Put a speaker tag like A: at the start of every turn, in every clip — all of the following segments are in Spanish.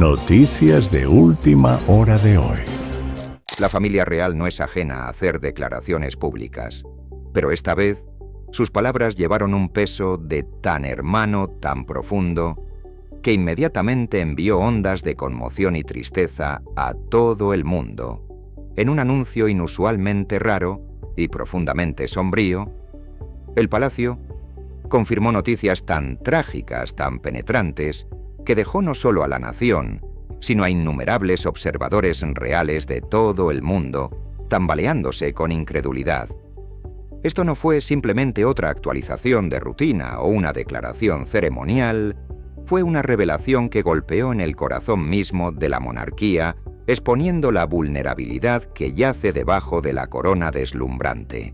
A: Noticias de última hora de hoy.
B: La familia real no es ajena a hacer declaraciones públicas, pero esta vez sus palabras llevaron un peso de tan hermano, tan profundo, que inmediatamente envió ondas de conmoción y tristeza a todo el mundo. En un anuncio inusualmente raro y profundamente sombrío, el Palacio confirmó noticias tan trágicas, tan penetrantes, que dejó no solo a la nación, sino a innumerables observadores reales de todo el mundo, tambaleándose con incredulidad. Esto no fue simplemente otra actualización de rutina o una declaración ceremonial, fue una revelación que golpeó en el corazón mismo de la monarquía, exponiendo la vulnerabilidad que yace debajo de la corona deslumbrante.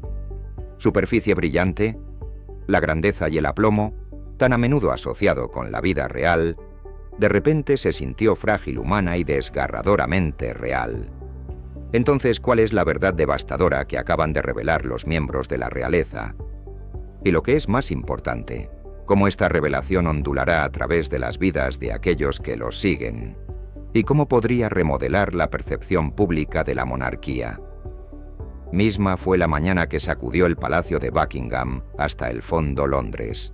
B: Superficie brillante, la grandeza y el aplomo, tan a menudo asociado con la vida real, de repente se sintió frágil humana y desgarradoramente real. Entonces, ¿cuál es la verdad devastadora que acaban de revelar los miembros de la realeza? Y lo que es más importante, cómo esta revelación ondulará a través de las vidas de aquellos que los siguen, y cómo podría remodelar la percepción pública de la monarquía. Misma fue la mañana que sacudió el Palacio de Buckingham hasta el fondo Londres.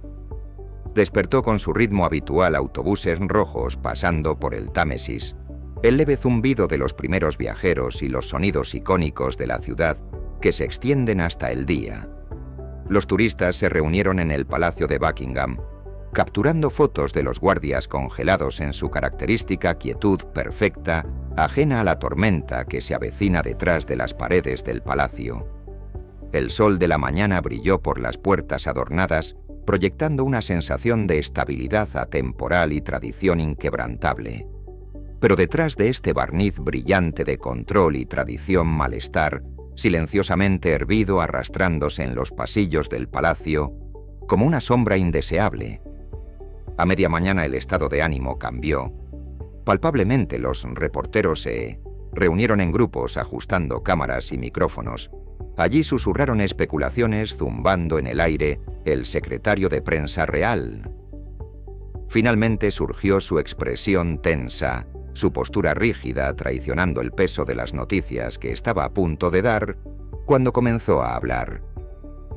B: Despertó con su ritmo habitual autobuses rojos pasando por el Támesis, el leve zumbido de los primeros viajeros y los sonidos icónicos de la ciudad que se extienden hasta el día. Los turistas se reunieron en el Palacio de Buckingham, capturando fotos de los guardias congelados en su característica quietud perfecta, ajena a la tormenta que se avecina detrás de las paredes del palacio. El sol de la mañana brilló por las puertas adornadas, proyectando una sensación de estabilidad atemporal y tradición inquebrantable. Pero detrás de este barniz brillante de control y tradición malestar, silenciosamente hervido arrastrándose en los pasillos del palacio, como una sombra indeseable. A media mañana el estado de ánimo cambió. Palpablemente los reporteros se reunieron en grupos ajustando cámaras y micrófonos. Allí susurraron especulaciones zumbando en el aire el secretario de prensa real. Finalmente surgió su expresión tensa, su postura rígida traicionando el peso de las noticias que estaba a punto de dar cuando comenzó a hablar.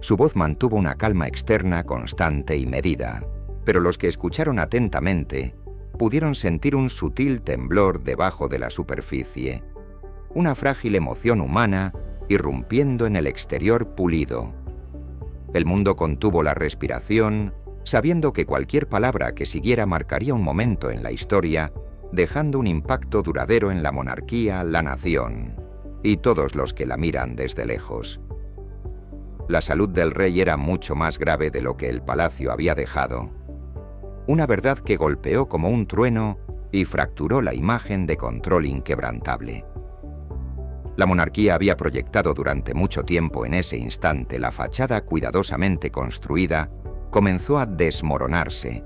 B: Su voz mantuvo una calma externa constante y medida, pero los que escucharon atentamente pudieron sentir un sutil temblor debajo de la superficie, una frágil emoción humana irrumpiendo en el exterior pulido. El mundo contuvo la respiración, sabiendo que cualquier palabra que siguiera marcaría un momento en la historia, dejando un impacto duradero en la monarquía, la nación, y todos los que la miran desde lejos. La salud del rey era mucho más grave de lo que el palacio había dejado. Una verdad que golpeó como un trueno y fracturó la imagen de control inquebrantable. La monarquía había proyectado durante mucho tiempo en ese instante la fachada cuidadosamente construida, comenzó a desmoronarse,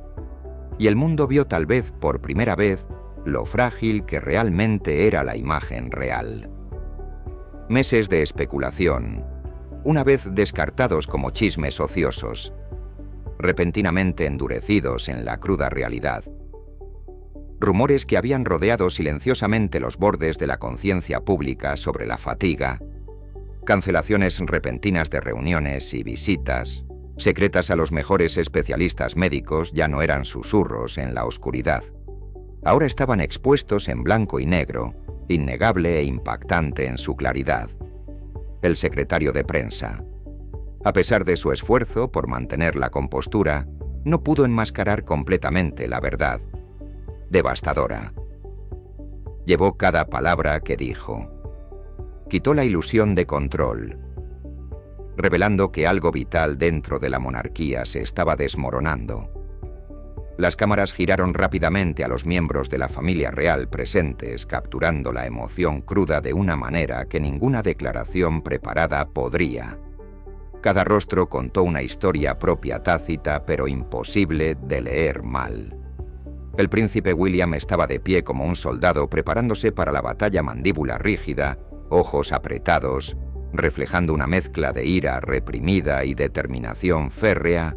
B: y el mundo vio tal vez por primera vez lo frágil que realmente era la imagen real. Meses de especulación, una vez descartados como chismes ociosos, repentinamente endurecidos en la cruda realidad. Rumores que habían rodeado silenciosamente los bordes de la conciencia pública sobre la fatiga, cancelaciones repentinas de reuniones y visitas, secretas a los mejores especialistas médicos, ya no eran susurros en la oscuridad. Ahora estaban expuestos en blanco y negro, innegable e impactante en su claridad. El secretario de prensa, a pesar de su esfuerzo por mantener la compostura, no pudo enmascarar completamente la verdad. Devastadora. Llevó cada palabra que dijo. Quitó la ilusión de control, revelando que algo vital dentro de la monarquía se estaba desmoronando. Las cámaras giraron rápidamente a los miembros de la familia real presentes, capturando la emoción cruda de una manera que ninguna declaración preparada podría. Cada rostro contó una historia propia tácita, pero imposible de leer mal. El príncipe William estaba de pie como un soldado preparándose para la batalla, mandíbula rígida, ojos apretados, reflejando una mezcla de ira reprimida y determinación férrea.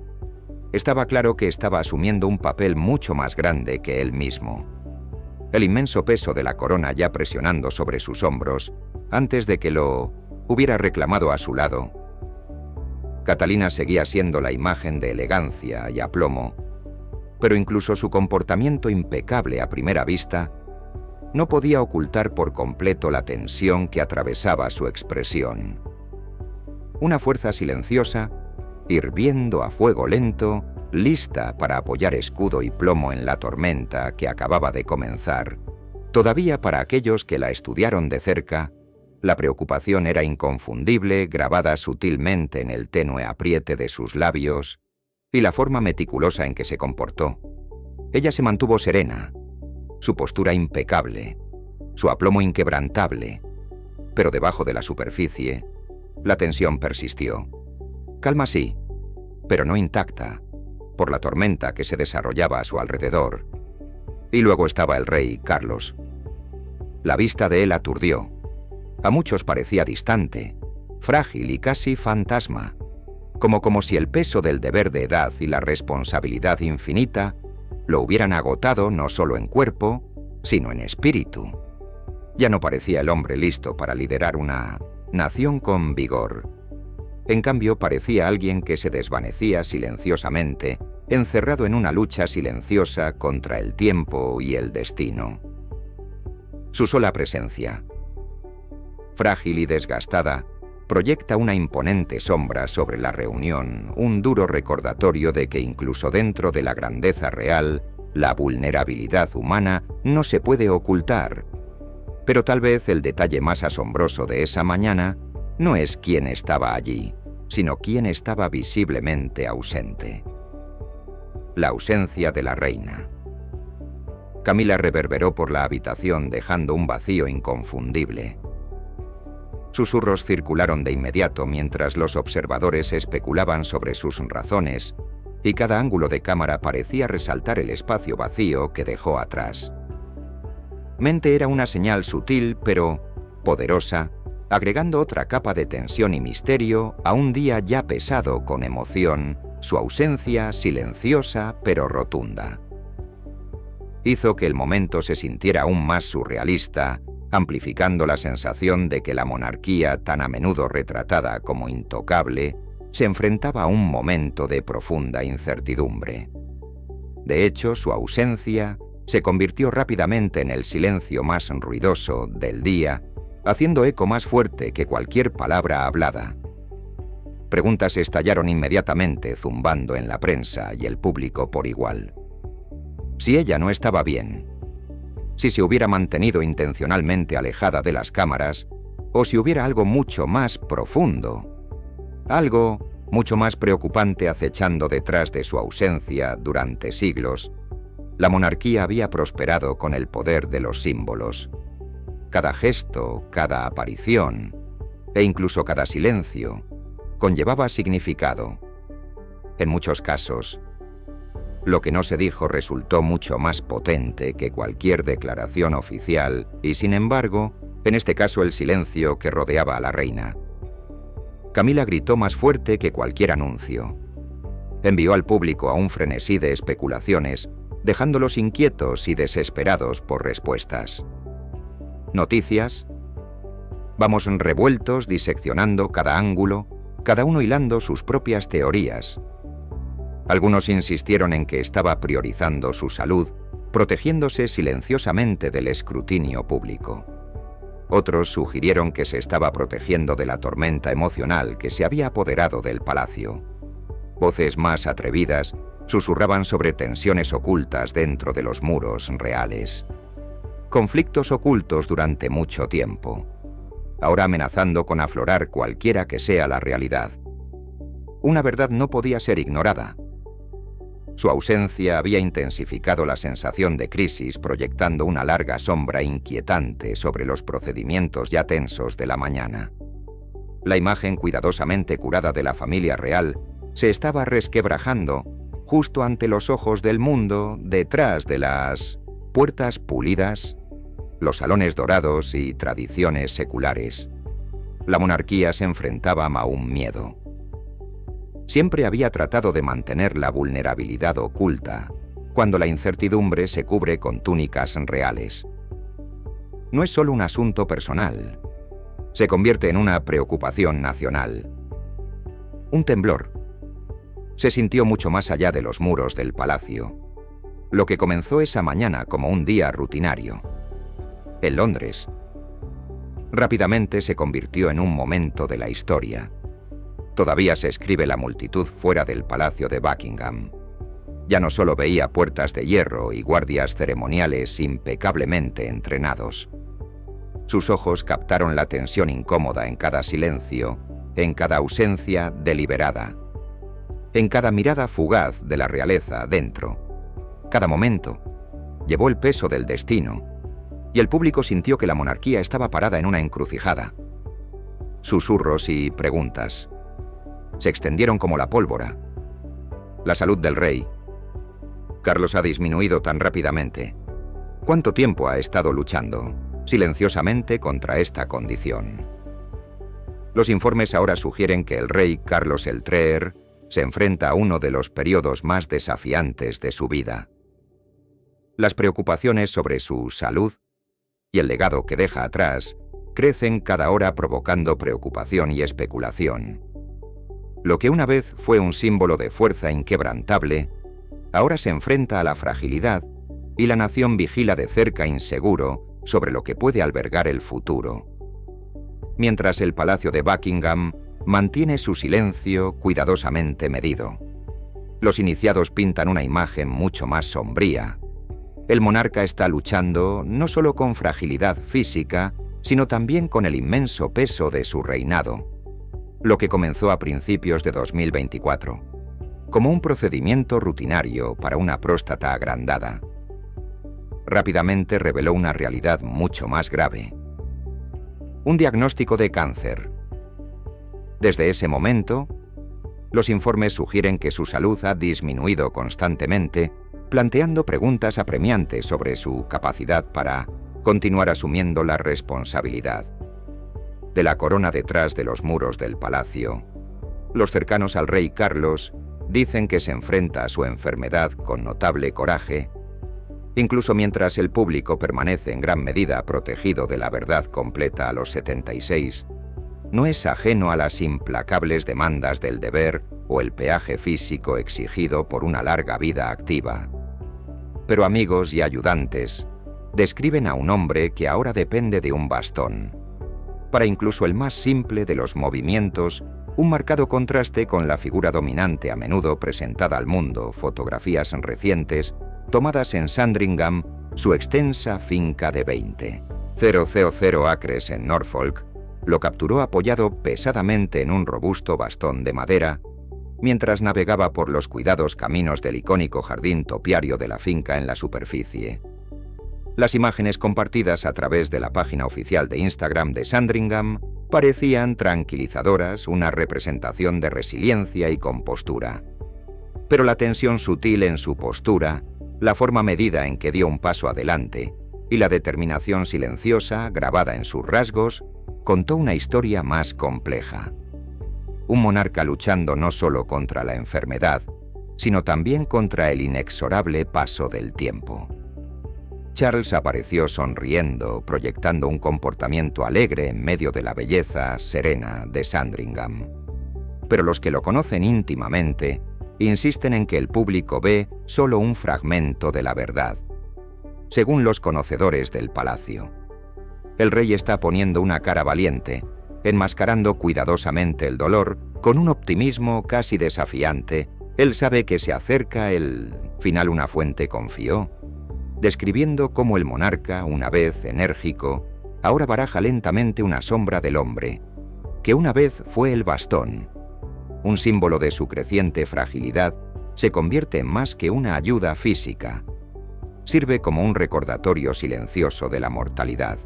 B: Estaba claro que estaba asumiendo un papel mucho más grande que él mismo. el inmenso peso de la corona ya presionando sobre sus hombros, antes de que lo hubiera reclamado a su lado. Catalina seguía siendo la imagen de elegancia y aplomo, pero incluso su comportamiento impecable a primera vista no podía ocultar por completo la tensión que atravesaba su expresión. Una fuerza silenciosa, hirviendo a fuego lento, lista para apoyar escudo y plomo en la tormenta que acababa de comenzar. Todavía para aquellos que la estudiaron de cerca, la preocupación era inconfundible, grabada sutilmente en el tenue apriete de sus labios y la forma meticulosa en que se comportó. Ella se mantuvo serena, su postura impecable, su aplomo inquebrantable, pero debajo de la superficie, la tensión persistió. Calma sí, pero no intacta, por la tormenta que se desarrollaba a su alrededor. Y luego estaba el rey Carlos. La vista de él aturdió. A muchos parecía distante, frágil y casi fantasma, como si el peso del deber de edad y la responsabilidad infinita lo hubieran agotado no solo en cuerpo, sino en espíritu. Ya no parecía el hombre listo para liderar una nación con vigor. En cambio, parecía alguien que se desvanecía silenciosamente, encerrado en una lucha silenciosa contra el tiempo y el destino. Su sola presencia, frágil y desgastada, proyecta una imponente sombra sobre la reunión, un duro recordatorio de que incluso dentro de la grandeza real, la vulnerabilidad humana no se puede ocultar. Pero tal vez el detalle más asombroso de esa mañana no es quién estaba allí, sino quién estaba visiblemente ausente. La ausencia de la reina. Camila reverberó por la habitación dejando un vacío inconfundible. Susurros circularon de inmediato mientras los observadores especulaban sobre sus razones, y cada ángulo de cámara parecía resaltar el espacio vacío que dejó atrás. Mente era una señal sutil pero poderosa, agregando otra capa de tensión y misterio a un día ya pesado con emoción, su ausencia silenciosa pero rotunda. Hizo que el momento se sintiera aún más surrealista, amplificando la sensación de que la monarquía, tan a menudo retratada como intocable, se enfrentaba a un momento de profunda incertidumbre. De hecho, su ausencia se convirtió rápidamente en el silencio más ruidoso del día, haciendo eco más fuerte que cualquier palabra hablada. Preguntas estallaron inmediatamente, zumbando en la prensa y el público por igual. Si ella no estaba bien, si se hubiera mantenido intencionalmente alejada de las cámaras, o si hubiera algo mucho más profundo, algo mucho más preocupante acechando detrás de su ausencia durante siglos, la monarquía había prosperado con el poder de los símbolos. Cada gesto, cada aparición, e incluso cada silencio, conllevaba significado. En muchos casos, lo que no se dijo resultó mucho más potente que cualquier declaración oficial y, sin embargo, en este caso el silencio que rodeaba a la reina. Camila gritó más fuerte que cualquier anuncio. Envió al público a un frenesí de especulaciones, dejándolos inquietos y desesperados por respuestas. Noticias. Vamos revueltos diseccionando cada ángulo, cada uno hilando sus propias teorías. Algunos insistieron en que estaba priorizando su salud, protegiéndose silenciosamente del escrutinio público. Otros sugirieron que se estaba protegiendo de la tormenta emocional que se había apoderado del palacio. Voces más atrevidas susurraban sobre tensiones ocultas dentro de los muros reales. Conflictos ocultos durante mucho tiempo, ahora amenazando con aflorar cualquiera que sea la realidad. Una verdad no podía ser ignorada. Su ausencia había intensificado la sensación de crisis, proyectando una larga sombra inquietante sobre los procedimientos ya tensos de la mañana. La imagen cuidadosamente curada de la familia real se estaba resquebrajando justo ante los ojos del mundo, detrás de las puertas pulidas, los salones dorados y tradiciones seculares. La monarquía se enfrentaba a un miedo. Siempre había tratado de mantener la vulnerabilidad oculta, cuando la incertidumbre se cubre con túnicas reales. No es solo un asunto personal, se convierte en una preocupación nacional. Un temblor se sintió mucho más allá de los muros del palacio. Lo que comenzó esa mañana como un día rutinario, en Londres, rápidamente se convirtió en un momento de la historia. Todavía se escribe la multitud fuera del Palacio de Buckingham. Ya no solo veía puertas de hierro y guardias ceremoniales impecablemente entrenados. Sus ojos captaron la tensión incómoda en cada silencio, en cada ausencia deliberada, en cada mirada fugaz de la realeza dentro. Cada momento llevó el peso del destino, y el público sintió que la monarquía estaba parada en una encrucijada. Susurros y preguntas se extendieron como la pólvora. La salud del rey. Carlos ha disminuido tan rápidamente. ¿Cuánto tiempo ha estado luchando silenciosamente contra esta condición? Los informes ahora sugieren que el rey Carlos III se enfrenta a uno de los periodos más desafiantes de su vida. Las preocupaciones sobre su salud y el legado que deja atrás crecen cada hora, provocando preocupación y especulación. Lo que una vez fue un símbolo de fuerza inquebrantable, ahora se enfrenta a la fragilidad y la nación vigila de cerca, inseguro sobre lo que puede albergar el futuro. Mientras el Palacio de Buckingham mantiene su silencio cuidadosamente medido. Los iniciados pintan una imagen mucho más sombría. El monarca está luchando no solo con fragilidad física, sino también con el inmenso peso de su reinado, lo que comenzó a principios de 2024, como un procedimiento rutinario para una próstata agrandada. Rápidamente reveló una realidad mucho más grave. Un diagnóstico de cáncer. Desde ese momento, los informes sugieren que su salud ha disminuido constantemente, planteando preguntas apremiantes sobre su capacidad para continuar asumiendo la responsabilidad. De la corona detrás de los muros del palacio, los cercanos al rey Carlos dicen que se enfrenta a su enfermedad con notable coraje, incluso mientras el público permanece en gran medida protegido de la verdad completa a los 76, no es ajeno a las implacables demandas del deber o el peaje físico exigido por una larga vida activa. Pero amigos y ayudantes describen a un hombre que ahora depende de un bastón. Para incluso el más simple de los movimientos, un marcado contraste con la figura dominante a menudo presentada al mundo, fotografías recientes tomadas en Sandringham, su extensa finca de 20,000 acres en Norfolk, lo capturó apoyado pesadamente en un robusto bastón de madera, mientras navegaba por los cuidados caminos del icónico jardín topiario de la finca en la superficie. Las imágenes compartidas a través de la página oficial de Instagram de Sandringham parecían tranquilizadoras, una representación de resiliencia y compostura. Pero la tensión sutil en su postura, la forma medida en que dio un paso adelante y la determinación silenciosa grabada en sus rasgos, contó una historia más compleja. Un monarca luchando no solo contra la enfermedad, sino también contra el inexorable paso del tiempo. Charles apareció sonriendo, proyectando un comportamiento alegre en medio de la belleza serena de Sandringham. Pero los que lo conocen íntimamente insisten en que el público ve solo un fragmento de la verdad. Según los conocedores del palacio, el rey está poniendo una cara valiente, enmascarando cuidadosamente el dolor con un optimismo casi desafiante. Él sabe que se acerca el final. Una fuente confió, describiendo cómo el monarca, una vez enérgico, ahora baraja lentamente una sombra del hombre, que una vez fue el bastón. Un símbolo de su creciente fragilidad, se convierte en más que una ayuda física. Sirve como un recordatorio silencioso de la mortalidad.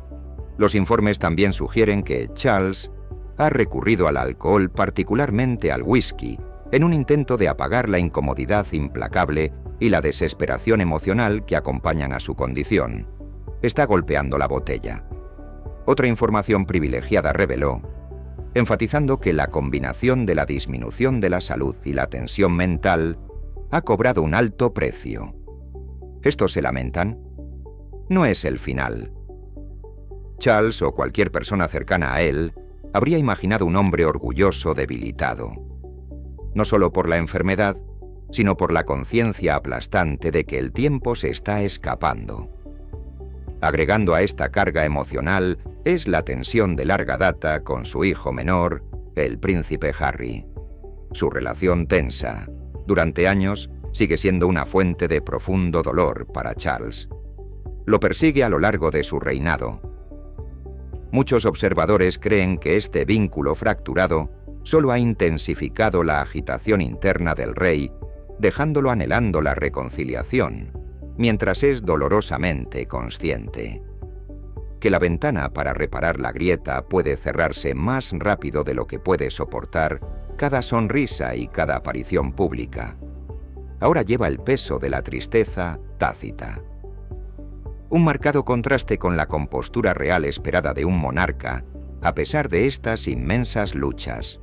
B: Los informes también sugieren que Charles ha recurrido al alcohol, particularmente al whisky, en un intento de apagar la incomodidad implacable y la desesperación emocional que acompañan a su condición. Está golpeando la botella. Otra información privilegiada reveló, enfatizando que la combinación de la disminución de la salud y la tensión mental ha cobrado un alto precio. Estos se lamentan. No es el final. Charles, o cualquier persona cercana a él, habría imaginado un hombre orgulloso, debilitado. No solo por la enfermedad, sino por la conciencia aplastante de que el tiempo se está escapando. Agregando a esta carga emocional es la tensión de larga data con su hijo menor, el príncipe Harry. Su relación tensa, durante años, sigue siendo una fuente de profundo dolor para Charles. Lo persigue a lo largo de su reinado. Muchos observadores creen que este vínculo fracturado solo ha intensificado la agitación interna del rey, dejándolo anhelando la reconciliación, mientras es dolorosamente consciente que la ventana para reparar la grieta puede cerrarse más rápido de lo que puede soportar cada sonrisa y cada aparición pública. Ahora lleva el peso de la tristeza tácita. Un marcado contraste con la compostura real esperada de un monarca, a pesar de estas inmensas luchas.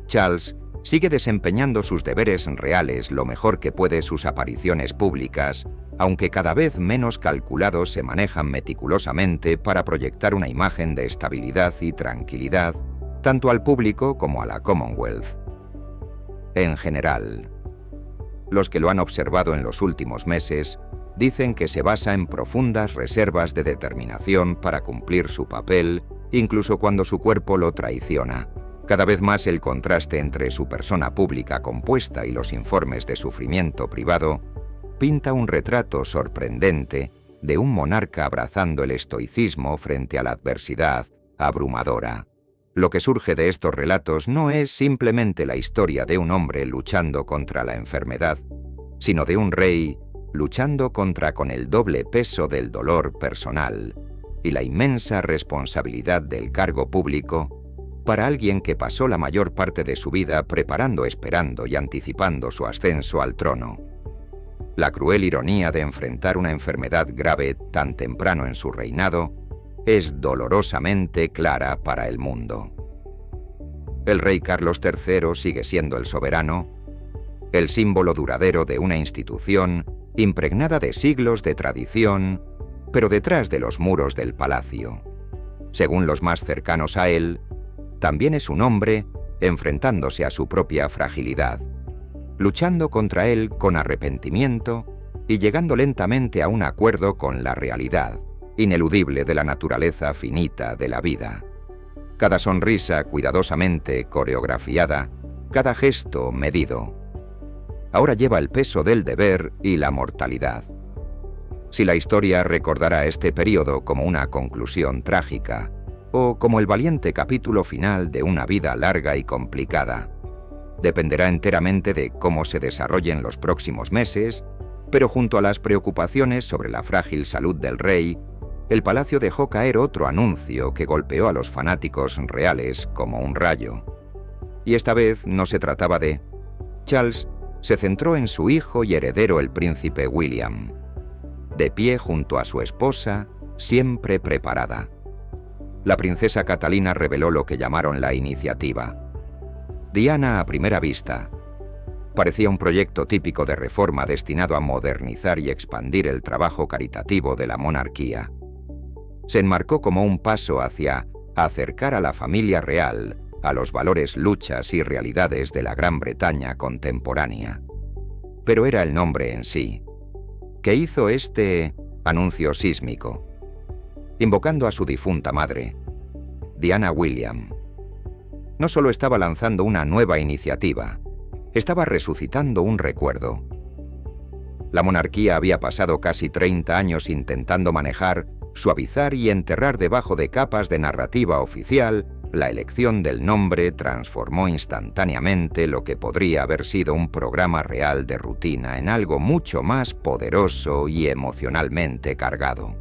B: Charles sigue desempeñando sus deberes reales lo mejor que puede sus apariciones públicas, aunque cada vez menos calculados se manejan meticulosamente para proyectar una imagen de estabilidad y tranquilidad, tanto al público como a la Commonwealth. En general, los que lo han observado en los últimos meses dicen que se basa en profundas reservas de determinación para cumplir su papel, incluso cuando su cuerpo lo traiciona. Cada vez más el contraste entre su persona pública compuesta y los informes de sufrimiento privado pinta un retrato sorprendente de un monarca abrazando el estoicismo frente a la adversidad abrumadora. Lo que surge de estos relatos no es simplemente la historia de un hombre luchando contra la enfermedad, sino de un rey luchando con el doble peso del dolor personal y la inmensa responsabilidad del cargo público para alguien que pasó la mayor parte de su vida preparando, esperando y anticipando su ascenso al trono. La cruel ironía de enfrentar una enfermedad grave tan temprano en su reinado es dolorosamente clara para el mundo. El rey Carlos III sigue siendo el soberano, el símbolo duradero de una institución impregnada de siglos de tradición, pero detrás de los muros del palacio. Según los más cercanos a él, también es un hombre enfrentándose a su propia fragilidad, luchando contra él con arrepentimiento y llegando lentamente a un acuerdo con la realidad ineludible de la naturaleza finita de la vida. Cada sonrisa cuidadosamente coreografiada, cada gesto medido. Ahora lleva el peso del deber y la mortalidad. Si la historia recordará este período como una conclusión trágica, o como el valiente capítulo final de una vida larga y complicada, dependerá enteramente de cómo se desarrollen los próximos meses, pero junto a las preocupaciones sobre la frágil salud del rey, el palacio dejó caer otro anuncio que golpeó a los fanáticos reales como un rayo. Y esta vez no se trataba de... Charles se centró en su hijo y heredero, el príncipe William, de pie junto a su esposa, siempre preparada. La princesa Catalina reveló lo que llamaron la iniciativa. Diana a primera vista parecía un proyecto típico de reforma destinado a modernizar y expandir el trabajo caritativo de la monarquía. Se enmarcó como un paso hacia acercar a la familia real a los valores, luchas y realidades de la Gran Bretaña contemporánea. Pero era el nombre en sí, que hizo este anuncio sísmico, invocando a su difunta madre, Diana William. No solo estaba lanzando una nueva iniciativa, estaba resucitando un recuerdo. La monarquía había pasado casi 30 años intentando manejar, suavizar y enterrar debajo de capas de narrativa oficial. La elección del nombre transformó instantáneamente lo que podría haber sido un programa real de rutina en algo mucho más poderoso y emocionalmente cargado.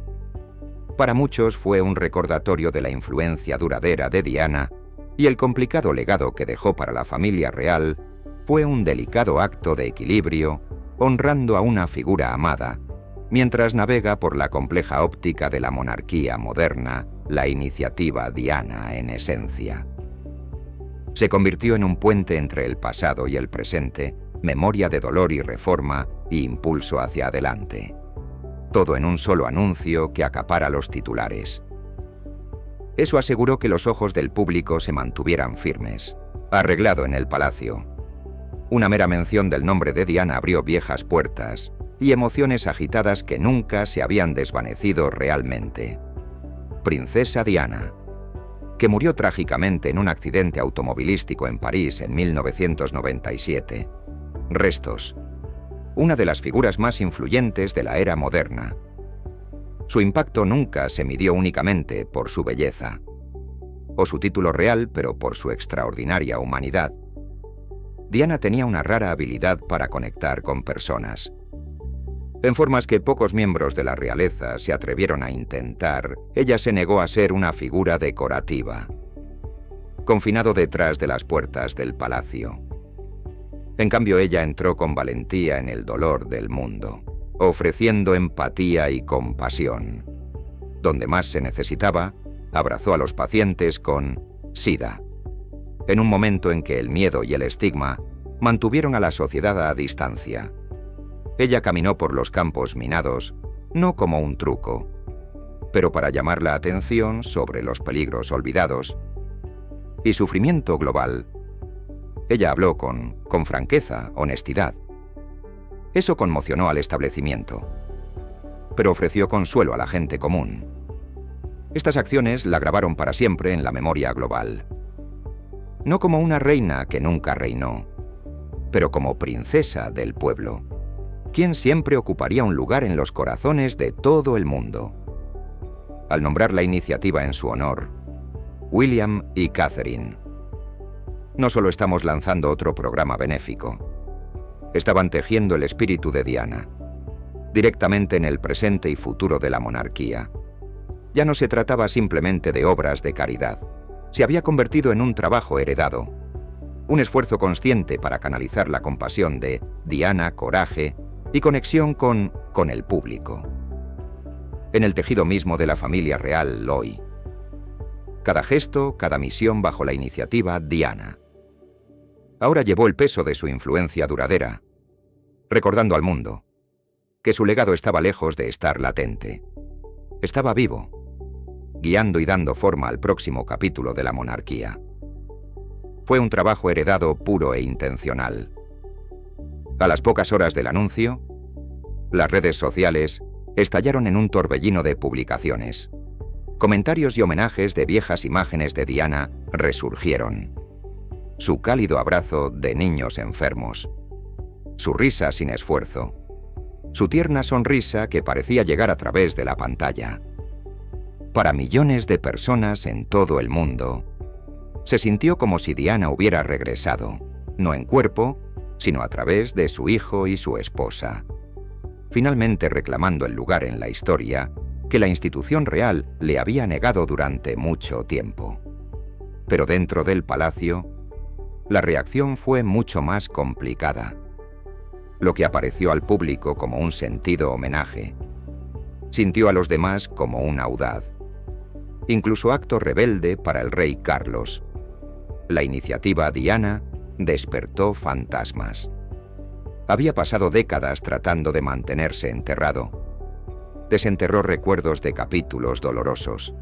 B: Para muchos fue un recordatorio de la influencia duradera de Diana, y el complicado legado que dejó para la familia real fue un delicado acto de equilibrio, honrando a una figura amada, mientras navega por la compleja óptica de la monarquía moderna, la iniciativa Diana en esencia. Se convirtió en un puente entre el pasado y el presente, memoria de dolor y reforma, y impulso hacia adelante. Todo en un solo anuncio que acapara los titulares. Eso aseguró que los ojos del público se mantuvieran firmes. Arreglado en el palacio. Una mera mención del nombre de Diana abrió viejas puertas y emociones agitadas que nunca se habían desvanecido realmente. Princesa Diana, que murió trágicamente en un accidente automovilístico en París en 1997. Restos. Una de las figuras más influyentes de la era moderna. Su impacto nunca se midió únicamente por su belleza, o su título real, pero por su extraordinaria humanidad. Diana tenía una rara habilidad para conectar con personas. En formas que pocos miembros de la realeza se atrevieron a intentar, ella se negó a ser una figura decorativa, confinado detrás de las puertas del palacio. En cambio, ella entró con valentía en el dolor del mundo, ofreciendo empatía y compasión. Donde más se necesitaba, abrazó a los pacientes con SIDA, en un momento en que el miedo y el estigma mantuvieron a la sociedad a distancia. Ella caminó por los campos minados, no como un truco, pero para llamar la atención sobre los peligros olvidados y sufrimiento global. Ella habló con franqueza, honestidad. Eso conmocionó al establecimiento, pero ofreció consuelo a la gente común. Estas acciones la grabaron para siempre en la memoria global. No como una reina que nunca reinó, pero como princesa del pueblo, quien siempre ocuparía un lugar en los corazones de todo el mundo. Al nombrar la iniciativa en su honor, William y Catherine, no solo estamos lanzando otro programa benéfico, estaban tejiendo el espíritu de Diana, directamente en el presente y futuro de la monarquía. Ya no se trataba simplemente de obras de caridad, se había convertido en un trabajo heredado, un esfuerzo consciente para canalizar la compasión de Diana, coraje y conexión con el público. En el tejido mismo de la familia real hoy. Cada gesto, cada misión bajo la iniciativa Diana. Ahora llevó el peso de su influencia duradera, recordando al mundo que su legado estaba lejos de estar latente. Estaba vivo, guiando y dando forma al próximo capítulo de la monarquía. Fue un trabajo heredado puro e intencional. A las pocas horas del anuncio, las redes sociales estallaron en un torbellino de publicaciones. Comentarios y homenajes de viejas imágenes de Diana resurgieron. Su cálido abrazo de niños enfermos. Su risa sin esfuerzo. Su tierna sonrisa que parecía llegar a través de la pantalla. Para millones de personas en todo el mundo, se sintió como si Diana hubiera regresado, no en cuerpo, sino a través de su hijo y su esposa, finalmente reclamando el lugar en la historia que la institución real le había negado durante mucho tiempo. Pero dentro del palacio, la reacción fue mucho más complicada. Lo que apareció al público como un sentido homenaje, sintió a los demás como un audaz, incluso acto rebelde para el rey Carlos. La iniciativa Diana despertó fantasmas. Había pasado décadas tratando de mantenerse enterrado. Desenterró recuerdos de capítulos dolorosos.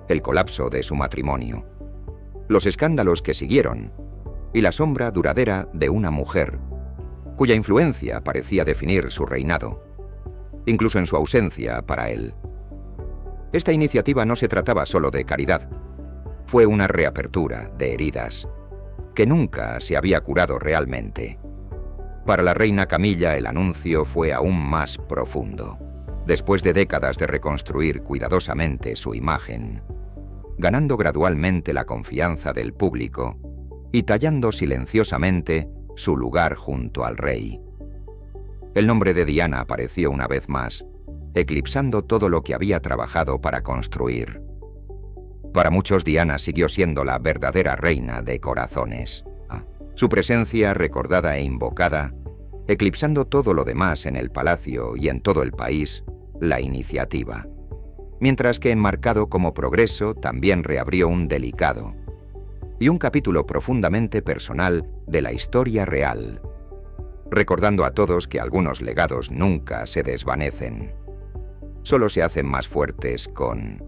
B: El colapso de su matrimonio. Los escándalos que siguieron. Y la sombra duradera de una mujer, cuya influencia parecía definir su reinado, incluso en su ausencia para él. Esta iniciativa no se trataba solo de caridad. Fue una reapertura de heridas que nunca se había curado realmente. Para la reina Camilla el anuncio fue aún más profundo. Después de décadas de reconstruir cuidadosamente su imagen, ganando gradualmente la confianza del público y tallando silenciosamente su lugar junto al rey. El nombre de Diana apareció una vez más, eclipsando todo lo que había trabajado para construir. Para muchos, Diana siguió siendo la verdadera reina de corazones. Su presencia recordada e invocada, eclipsando todo lo demás en el palacio y en todo el país, la iniciativa. Mientras que enmarcado como progreso también reabrió un delicado y un capítulo profundamente personal de la historia real, recordando a todos que algunos legados nunca se desvanecen. Solo se hacen más fuertes con...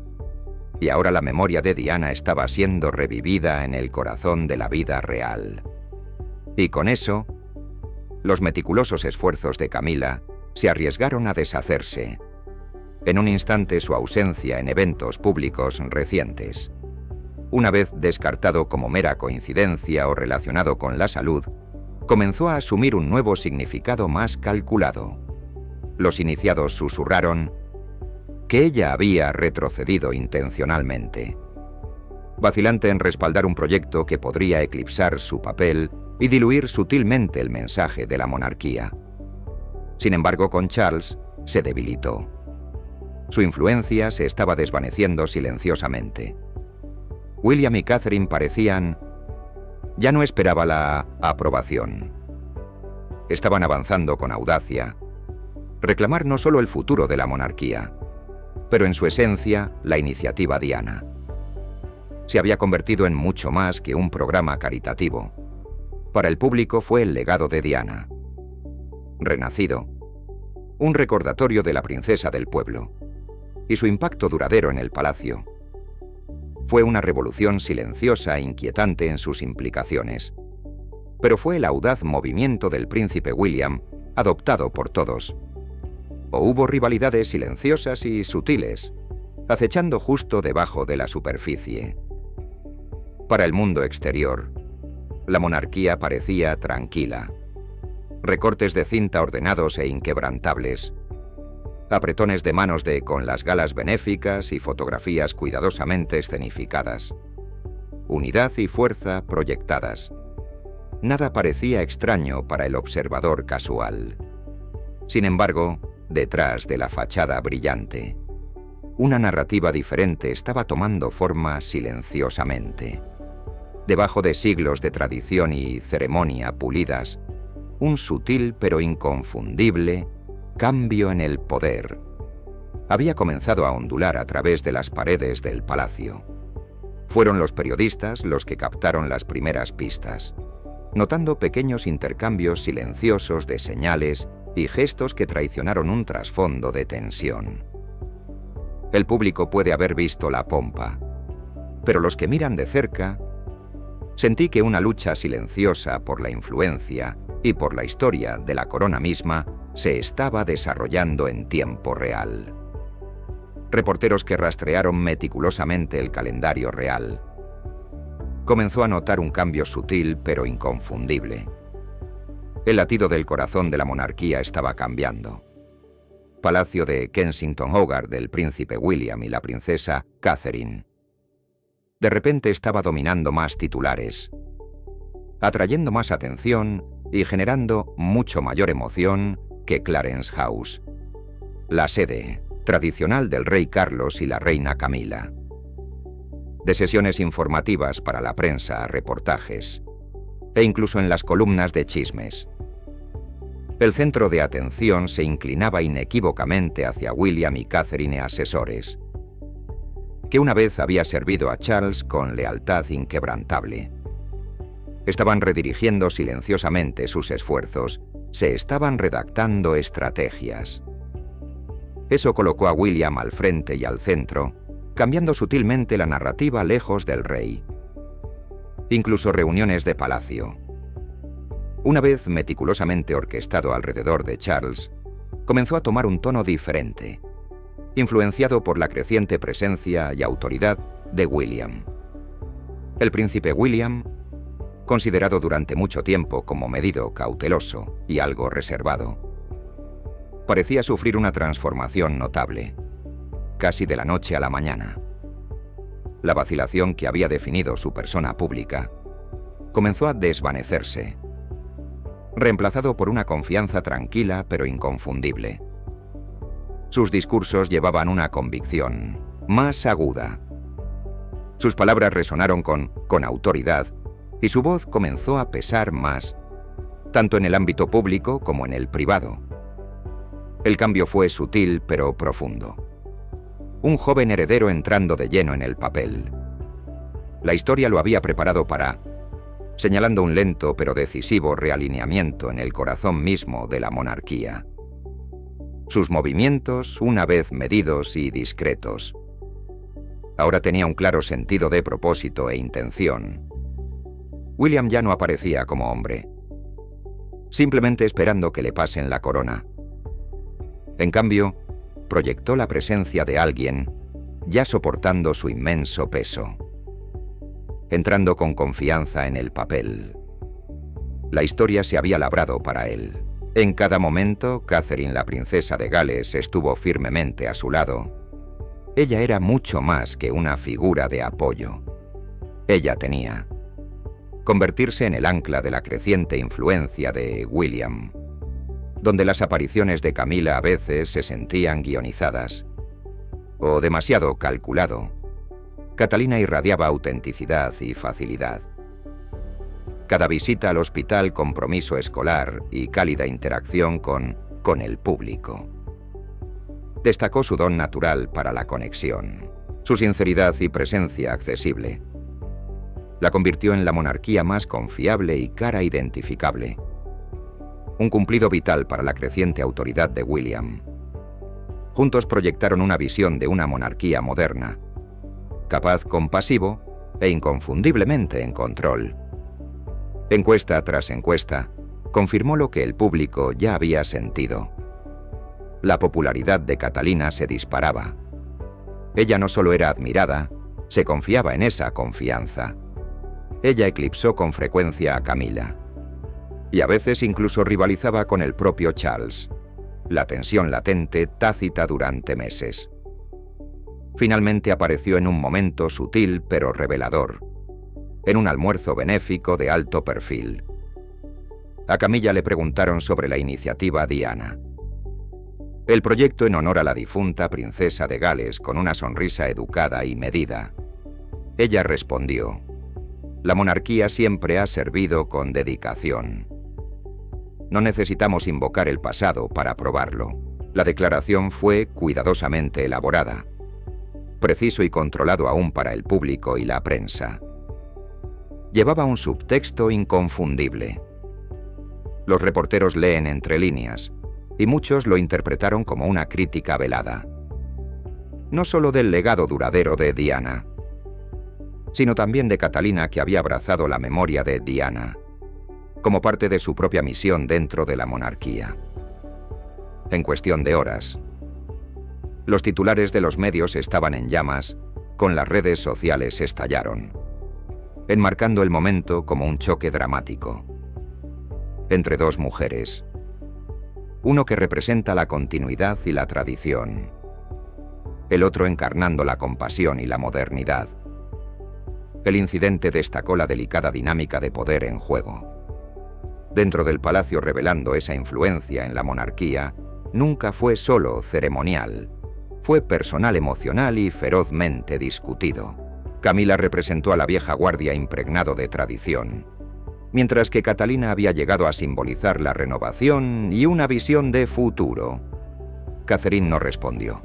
B: Y ahora la memoria de Diana estaba siendo revivida en el corazón de la vida real. Y con eso, los meticulosos esfuerzos de Camila se arriesgaron a deshacerse. En un instante su ausencia en eventos públicos recientes. Una vez descartado como mera coincidencia o relacionado con la salud, comenzó a asumir un nuevo significado más calculado. Los iniciados susurraron que ella había retrocedido intencionalmente, vacilante en respaldar un proyecto que podría eclipsar su papel y diluir sutilmente el mensaje de la monarquía. Sin embargo, con Charles se debilitó. Su influencia se estaba desvaneciendo silenciosamente. William y Catherine parecían... Ya no esperaba la aprobación. Estaban avanzando con audacia. Reclamar no solo el futuro de la monarquía, pero en su esencia, la iniciativa Diana. Se había convertido en mucho más que un programa caritativo. Para el público fue el legado de Diana. Renacido. Un recordatorio de la princesa del pueblo. Y su impacto duradero en el palacio. Fue una revolución silenciosa e inquietante en sus implicaciones. Pero fue el audaz movimiento del príncipe William, adoptado por todos. O hubo rivalidades silenciosas y sutiles, acechando justo debajo de la superficie. Para el mundo exterior, la monarquía parecía tranquila. Recortes de cinta ordenados e inquebrantables. Apretones de manos con las galas benéficas y fotografías cuidadosamente escenificadas. Unidad y fuerza proyectadas. Nada parecía extraño para el observador casual. Sin embargo, detrás de la fachada brillante, una narrativa diferente estaba tomando forma silenciosamente. Debajo de siglos de tradición y ceremonia pulidas, un sutil pero inconfundible cambio en el poder había comenzado a ondular a través de las paredes del palacio. Fueron los periodistas los que captaron las primeras pistas, notando pequeños intercambios silenciosos de señales y gestos que traicionaron un trasfondo de tensión. El público puede haber visto la pompa, pero los que miran de cerca, sentí que una lucha silenciosa por la influencia y por la historia de la corona misma se estaba desarrollando en tiempo real. Reporteros que rastrearon meticulosamente el calendario real. Comenzó a notar un cambio sutil pero inconfundible. El latido del corazón de la monarquía estaba cambiando. Palacio de Kensington Hogar del príncipe William y la princesa Catherine. De repente estaba dominando más titulares, atrayendo más atención y generando mucho mayor emoción que Clarence House, la sede tradicional del rey Carlos y la reina Camila. De sesiones informativas para la prensa a reportajes, e incluso en las columnas de chismes. El centro de atención se inclinaba inequívocamente hacia William y Catherine asesores, que una vez había servido a Charles con lealtad inquebrantable. Estaban redirigiendo silenciosamente sus esfuerzos, se estaban redactando estrategias. Eso colocó a William al frente y al centro, cambiando sutilmente la narrativa lejos del rey. Incluso reuniones de palacio. Una vez meticulosamente orquestado alrededor de Charles, comenzó a tomar un tono diferente, influenciado por la creciente presencia y autoridad de William. El príncipe William, considerado durante mucho tiempo como medido, cauteloso y algo reservado, parecía sufrir una transformación notable, casi de la noche a la mañana. La vacilación que había definido su persona pública comenzó a desvanecerse, reemplazado por una confianza tranquila pero inconfundible. Sus discursos llevaban una convicción más aguda. Sus palabras resonaron con autoridad y su voz comenzó a pesar más, tanto en el ámbito público como en el privado. El cambio fue sutil pero profundo. Un joven heredero entrando de lleno en el papel. La historia lo había preparado para señalando un lento pero decisivo realineamiento en el corazón mismo de la monarquía. Sus movimientos, una vez medidos y discretos. Ahora tenía un claro sentido de propósito e intención. William ya no aparecía como hombre, simplemente esperando que le pasen la corona. En cambio, proyectó la presencia de alguien ya soportando su inmenso peso, entrando con confianza en el papel. La historia se había labrado para él. En cada momento, Catherine, la princesa de Gales, estuvo firmemente a su lado. Ella era mucho más que una figura de apoyo. Ella tenía convertirse en el ancla de la creciente influencia de William, donde las apariciones de Camila a veces se sentían guionizadas o demasiado calculado. Catalina irradiaba autenticidad y facilidad. Cada visita al hospital, compromiso escolar y cálida interacción con el público. Destacó su don natural para la conexión, su sinceridad y presencia accesible. La convirtió en la monarquía más confiable y cara identificable. Un cumplido vital para la creciente autoridad de William. Juntos proyectaron una visión de una monarquía moderna, capaz, compasivo e inconfundiblemente en control. Encuesta tras encuesta, confirmó lo que el público ya había sentido. La popularidad de Catalina se disparaba. Ella no solo era admirada, se confiaba en esa confianza. Ella eclipsó con frecuencia a Camila. Y a veces incluso rivalizaba con el propio Charles. La tensión latente, tácita durante meses. Finalmente apareció en un momento sutil pero revelador, en un almuerzo benéfico de alto perfil. A Camilla le preguntaron sobre la iniciativa Diana. El proyecto en honor a la difunta princesa de Gales, con una sonrisa educada y medida. Ella respondió: la monarquía siempre ha servido con dedicación. No necesitamos invocar el pasado para probarlo. La declaración fue cuidadosamente elaborada, preciso y controlado aún para el público y la prensa. Llevaba un subtexto inconfundible. Los reporteros leen entre líneas, y muchos lo interpretaron como una crítica velada. No solo del legado duradero de Diana, sino también de Catalina, que había abrazado la memoria de Diana, como parte de su propia misión dentro de la monarquía. En cuestión de horas, los titulares de los medios estaban en llamas, con las redes sociales estallaron, enmarcando el momento como un choque dramático entre dos mujeres, uno que representa la continuidad y la tradición, el otro encarnando la compasión y la modernidad. El incidente destacó la delicada dinámica de poder en juego. Dentro del palacio, revelando esa influencia en la monarquía, nunca fue solo ceremonial, fue personal, emocional y ferozmente discutido. Camila representó a la vieja guardia impregnado de tradición, mientras que Catalina había llegado a simbolizar la renovación y una visión de futuro. Catherine no respondió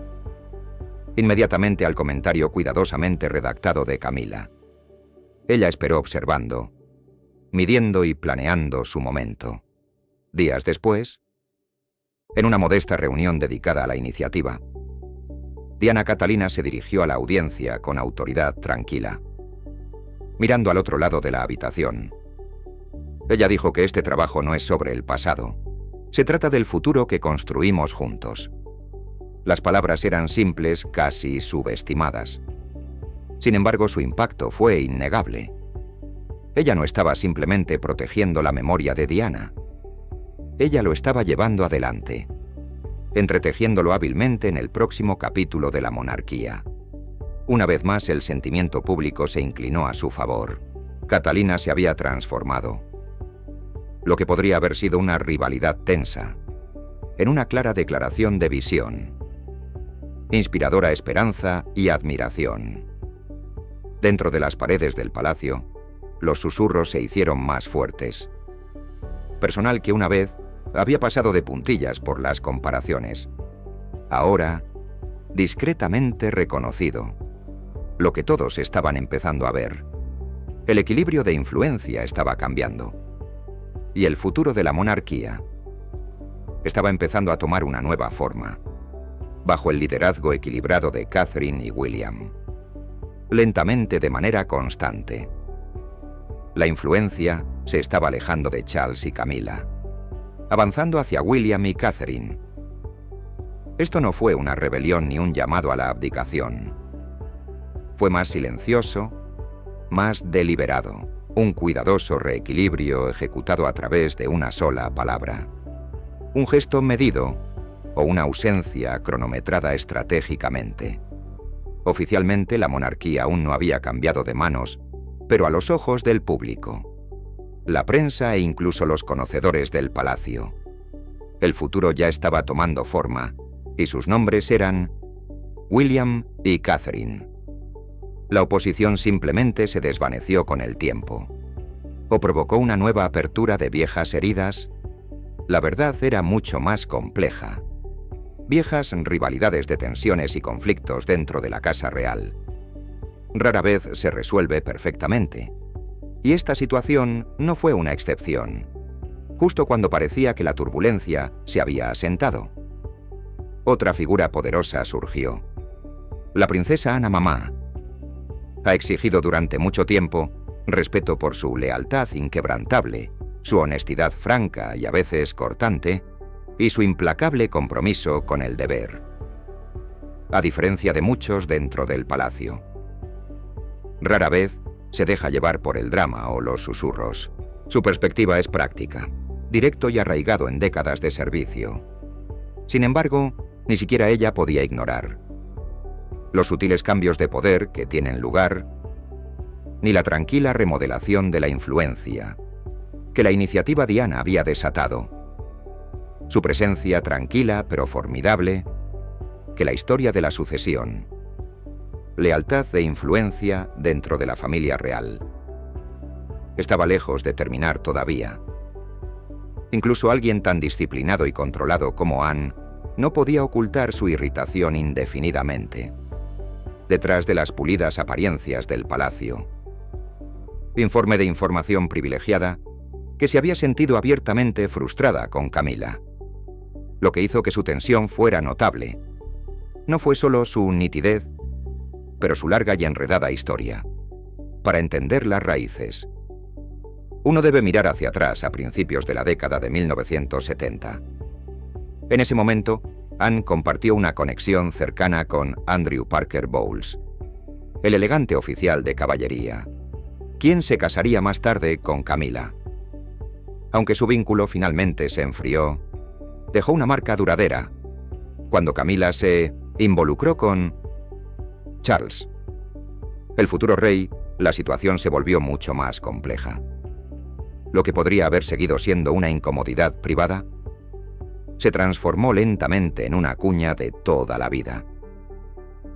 B: inmediatamente al comentario cuidadosamente redactado de Camila. Ella esperó observando, midiendo y planeando su momento. Días después, en una modesta reunión dedicada a la iniciativa, Diana Catalina se dirigió a la audiencia con autoridad tranquila, mirando al otro lado de la habitación. Ella dijo que este trabajo no es sobre el pasado, se trata del futuro que construimos juntos. Las palabras eran simples, casi subestimadas. Sin embargo, su impacto fue innegable. Ella no estaba simplemente protegiendo la memoria de Diana. Ella lo estaba llevando adelante, entretejiéndolo hábilmente en el próximo capítulo de la monarquía. Una vez más, el sentimiento público se inclinó a su favor. Catalina se había transformado. Lo que podría haber sido una rivalidad tensa, en una clara declaración de visión, inspiradora esperanza y admiración. Dentro de las paredes del palacio, los susurros se hicieron más fuertes. Personal que una vez había pasado de puntillas por las comparaciones, ahora discretamente reconocido, lo que todos estaban empezando a ver. El equilibrio de influencia estaba cambiando. Y el futuro de la monarquía estaba empezando a tomar una nueva forma, bajo el liderazgo equilibrado de Catherine y William. Lentamente, de manera constante. La influencia se estaba alejando de Charles y Camilla, avanzando hacia William y Catherine. Esto no fue una rebelión ni un llamado a la abdicación. Fue más silencioso, más deliberado, un cuidadoso reequilibrio ejecutado a través de una sola palabra. Un gesto medido o una ausencia cronometrada estratégicamente. Oficialmente la monarquía aún no había cambiado de manos, pero a los ojos del público, la prensa e incluso los conocedores del palacio, el futuro ya estaba tomando forma y sus nombres eran William y Catherine. La oposición simplemente se desvaneció con el tiempo. O provocó una nueva apertura de viejas heridas. La verdad era mucho más compleja. Viejas rivalidades de tensiones y conflictos dentro de la Casa Real. Rara vez se resuelve perfectamente. Y esta situación no fue una excepción. Justo cuando parecía que la turbulencia se había asentado. Otra figura poderosa surgió. La princesa Ana Mamá. Ha exigido durante mucho tiempo respeto por su lealtad inquebrantable, su honestidad franca y a veces cortante, y su implacable compromiso con el deber. A diferencia de muchos dentro del palacio. Rara vez se deja llevar por el drama o los susurros. Su perspectiva es práctica, directo y arraigado en décadas de servicio. Sin embargo, ni siquiera ella podía ignorar los sutiles cambios de poder que tienen lugar, ni la tranquila remodelación de la influencia que la iniciativa Diana había desatado. Su presencia tranquila pero formidable, que la historia de la sucesión. Lealtad e influencia dentro de la familia real. Estaba lejos de terminar todavía. Incluso alguien tan disciplinado y controlado como Anne no podía ocultar su irritación indefinidamente, detrás de las pulidas apariencias del palacio. Informe de información privilegiada que se había sentido abiertamente frustrada con Camilla, lo que hizo que su tensión fuera notable. No fue solo su nitidez, pero su larga y enredada historia. Para entender las raíces, uno debe mirar hacia atrás a principios de la década de 1970. En ese momento, Anne compartió una conexión cercana con Andrew Parker Bowles, el elegante oficial de caballería, quien se casaría más tarde con Camilla. Aunque su vínculo finalmente se enfrió, dejó una marca duradera cuando Camilla se involucró con Charles. El futuro rey, la situación se volvió mucho más compleja. Lo que podría haber seguido siendo una incomodidad privada, se transformó lentamente en una cuña de toda la vida.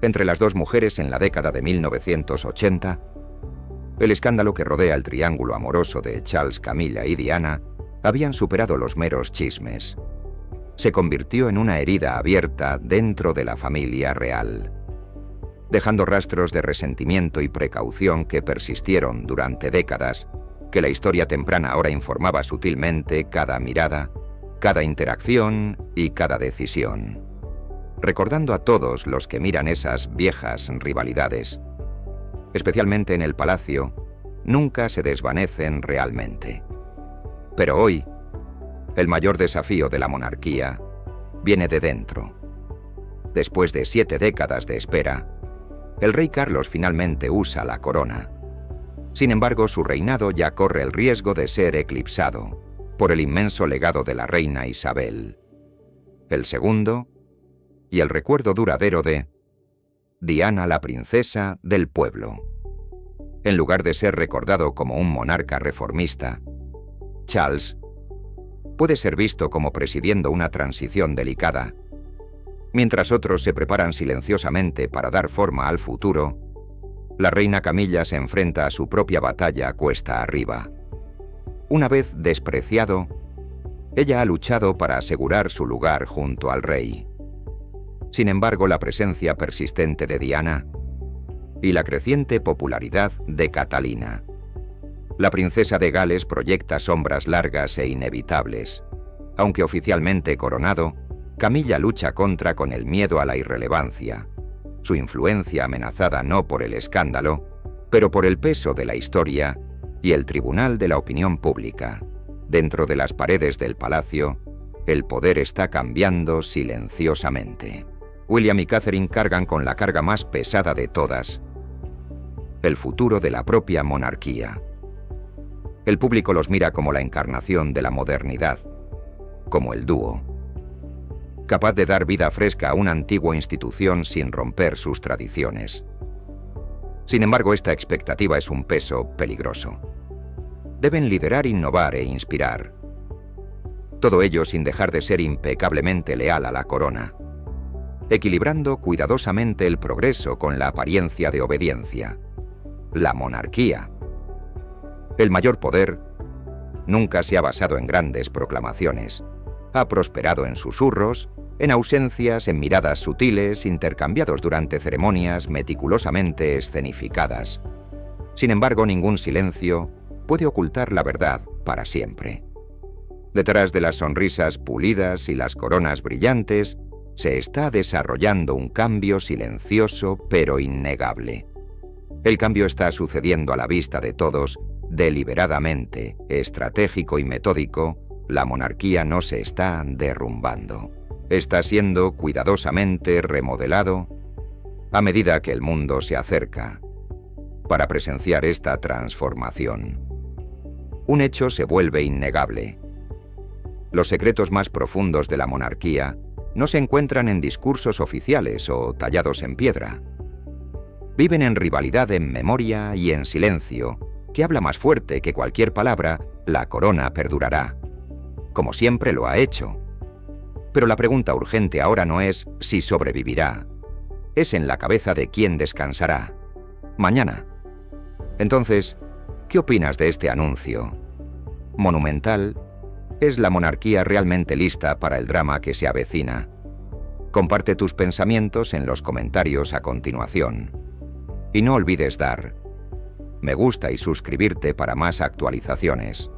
B: Entre las dos mujeres en la década de 1980, el escándalo que rodea el triángulo amoroso de Charles, Camilla y Diana habían superado los meros chismes. Se convirtió en una herida abierta dentro de la familia real, dejando rastros de resentimiento y precaución que persistieron durante décadas, que la historia temprana ahora informaba sutilmente cada mirada, cada interacción y cada decisión, recordando a todos los que miran esas viejas rivalidades, especialmente en el palacio, nunca se desvanecen realmente. Pero hoy, el mayor desafío de la monarquía viene de dentro. Después de 7 décadas de espera, el rey Carlos finalmente usa la corona. Sin embargo, su reinado ya corre el riesgo de ser eclipsado por el inmenso legado de la reina Isabel, el segundo, y el recuerdo duradero de Diana, la princesa del pueblo. En lugar de ser recordado como un monarca reformista, Charles puede ser visto como presidiendo una transición delicada. Mientras otros se preparan silenciosamente para dar forma al futuro, la reina Camilla se enfrenta a su propia batalla cuesta arriba. Una vez despreciado, ella ha luchado para asegurar su lugar junto al rey. Sin embargo, la presencia persistente de Diana y la creciente popularidad de Catalina La princesa de Gales proyecta sombras largas e inevitables. Aunque oficialmente coronado, Camilla lucha con el miedo a la irrelevancia, su influencia amenazada no por el escándalo, pero por el peso de la historia y el tribunal de la opinión pública. Dentro de las paredes del palacio, el poder está cambiando silenciosamente. William y Catherine cargan con la carga más pesada de todas: el futuro de la propia monarquía. El público los mira como la encarnación de la modernidad, como el dúo, capaz de dar vida fresca a una antigua institución sin romper sus tradiciones. Sin embargo, esta expectativa es un peso peligroso. Deben liderar, innovar e inspirar. Todo ello sin dejar de ser impecablemente leal a la corona, equilibrando cuidadosamente el progreso con la apariencia de obediencia. La monarquía, el mayor poder, nunca se ha basado en grandes proclamaciones. Ha prosperado en susurros, en ausencias, en miradas sutiles, intercambiados durante ceremonias meticulosamente escenificadas. Sin embargo, ningún silencio puede ocultar la verdad para siempre. Detrás de las sonrisas pulidas y las coronas brillantes, se está desarrollando un cambio silencioso pero innegable. El cambio está sucediendo a la vista de todos, deliberadamente, estratégico y metódico. La monarquía no se está derrumbando. Está siendo cuidadosamente remodelado a medida que el mundo se acerca para presenciar esta transformación. Un hecho se vuelve innegable. Los secretos más profundos de la monarquía no se encuentran en discursos oficiales o tallados en piedra. Viven en rivalidad en memoria y en silencio, que habla más fuerte que cualquier palabra. La corona perdurará, como siempre lo ha hecho. Pero la pregunta urgente ahora no es si sobrevivirá, es en la cabeza de quién descansará mañana. Entonces, ¿qué opinas de este anuncio? Monumental. ¿Es la monarquía realmente lista para el drama que se avecina? Comparte tus pensamientos en los comentarios a continuación. Y no olvides dar me gusta y suscribirte para más actualizaciones.